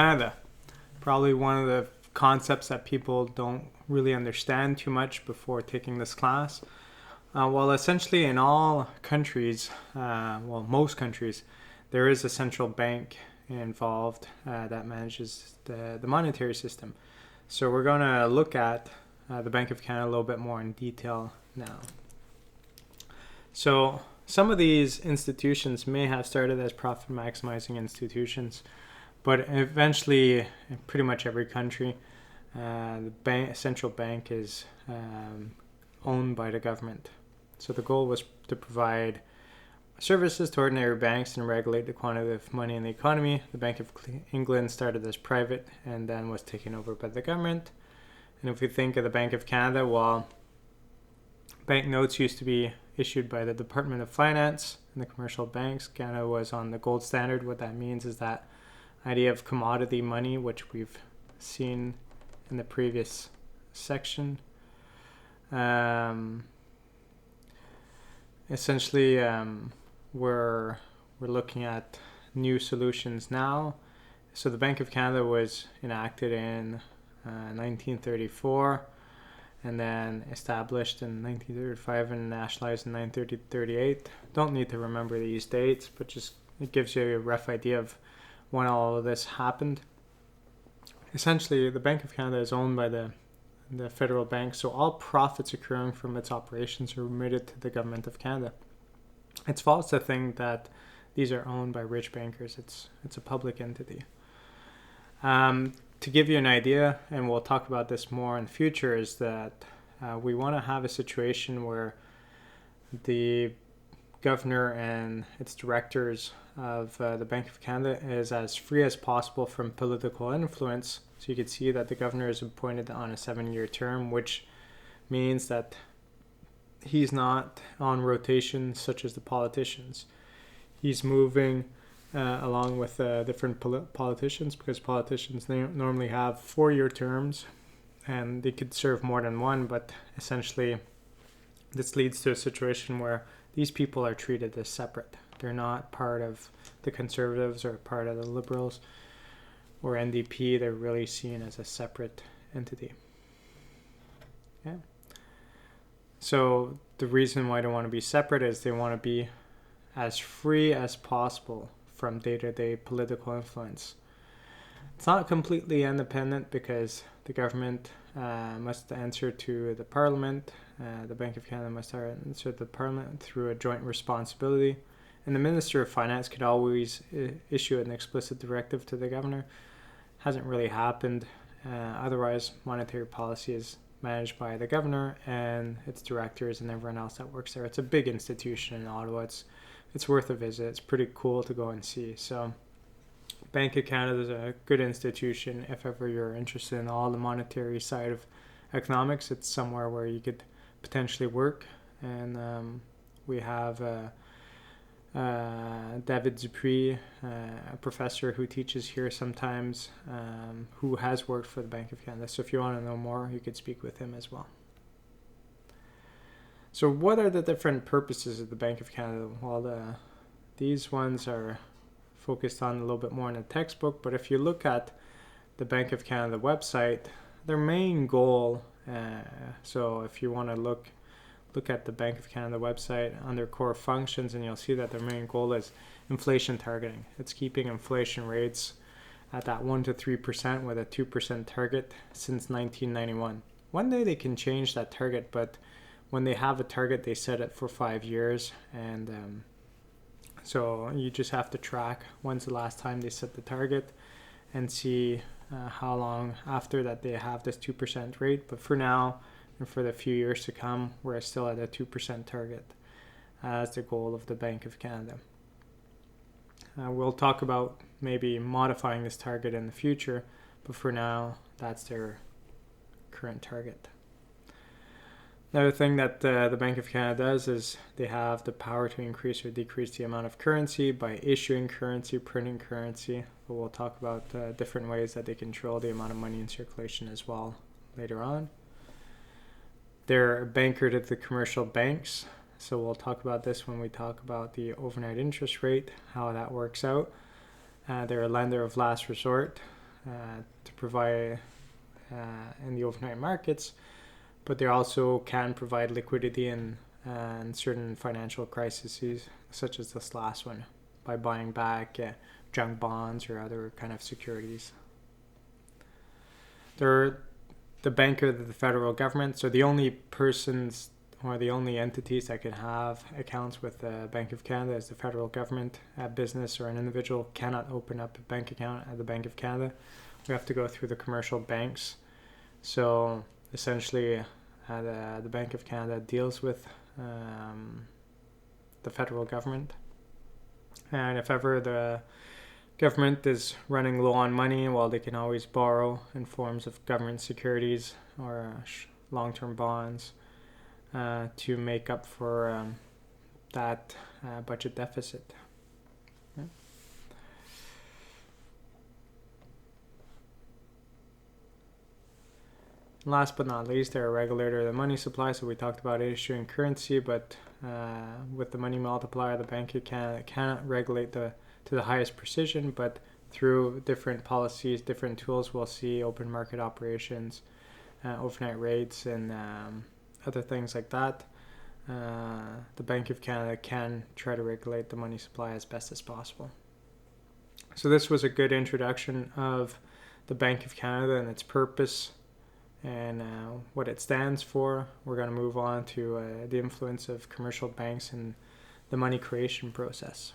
Canada. Probably one of the concepts that people don't really understand too much before taking this class. Well, essentially in all countries, most countries, there is a central bank involved that manages the monetary system. So we're going to look at the Bank of Canada a little bit more in detail now. So some of these institutions may have started as profit maximizing institutions, but eventually, in pretty much every country, the central bank is owned by the government. So the goal was to provide services to ordinary banks and regulate the quantity of money in the economy. The Bank of England started as private and then was taken over by the government. And if we think of the Bank of Canada, well, banknotes used to be issued by the Department of Finance and the commercial banks. Canada was on the gold standard. What that means is that idea of commodity money, which we've seen in the previous section. Essentially, we're looking at new solutions now. So the Bank of Canada was enacted in 1934 and then established in 1935 and nationalized in 1938. Don't need to remember these dates, but just it gives you a rough idea of when all of this happened. Essentially, the Bank of Canada is owned by the federal bank, so all profits accruing from its operations are remitted to the government of Canada. It's false to think that these are owned by rich bankers. It's a public entity. To give you an idea, and we'll talk about this more in the future, is that we want to have a situation where the governor and its directors of the Bank of Canada is as free as possible from political influence. So you can see that the governor is appointed on a 7-year term, which means that he's not on rotation such as the politicians. He's moving along with different politicians, because politicians normally have 4-year terms and they could serve more than one, but essentially this leads to a situation where these people are treated as separate. They're not part of the Conservatives or part of the Liberals or NDP. They're really seen as a separate entity. Yeah. So the reason why they want to be separate is they want to be as free as possible from day-to-day political influence. It's not completely independent because the government must answer to the Parliament. The Bank of Canada must answer to the Parliament through a joint responsibility. And the Minister of Finance could always issue an explicit directive to the governor. Hasn't really happened. Otherwise, monetary policy is managed by the governor and its directors and everyone else that works there. It's a big institution in Ottawa. It's worth a visit. It's pretty cool to go and see. So Bank of Canada is a good institution. If ever you're interested in all the monetary side of economics, it's somewhere where you could potentially work. And we have David Dupuis, a professor who teaches here sometimes, who has worked for the Bank of Canada. So if you want to know more, you could speak with him as well. So what are the different purposes of the Bank of Canada? Well, these ones are focused on a little bit more in the textbook, but if you look at the Bank of Canada website, their main goal, so if you want to look at the Bank of Canada website under core functions, and you'll see that their main goal is inflation targeting. It's keeping inflation rates at that 1 to 3% with a 2% target since 1991. One day they can change that target, but when they have a target, they set it for 5 years, and so you just have to track when's the last time they set the target and see how long after that they have this 2% rate. But for now, and for the few years to come, we're still at a 2% target as the goal of the Bank of Canada. We'll talk about maybe modifying this target in the future, but for now, that's their current target. Another thing that the Bank of Canada does is they have the power to increase or decrease the amount of currency by issuing currency, printing currency. But we'll talk about different ways that they control the amount of money in circulation as well later on. They're a banker to the commercial banks. So we'll talk about this when we talk about the overnight interest rate, how that works out. They're a lender of last resort. to provide in the overnight markets, but they also can provide liquidity in certain financial crises, such as this last one, by buying back junk bonds or other kind of securities. They're the bank of the federal government, so the only persons or the only entities that can have accounts with the Bank of Canada is the federal government. A business or an individual cannot open up a bank account at the Bank of Canada. We have to go through the commercial banks. So essentially, the Bank of Canada deals with the federal government. And if ever the government is running low on money, well, they can always borrow in forms of government securities or long-term bonds to make up for that budget deficit. Yeah. Last but not least, they're a regulator of the money supply. So we talked about issuing currency, but with the money multiplier, the Bank of Canada cannot regulate to the highest precision, but through different policies, different tools, we'll see open market operations, overnight rates, and other things like that. The Bank of Canada can try to regulate the money supply as best as possible. So this was a good introduction of the Bank of Canada and its purpose and what it stands for. We're going to move on to the influence of commercial banks in the money creation process.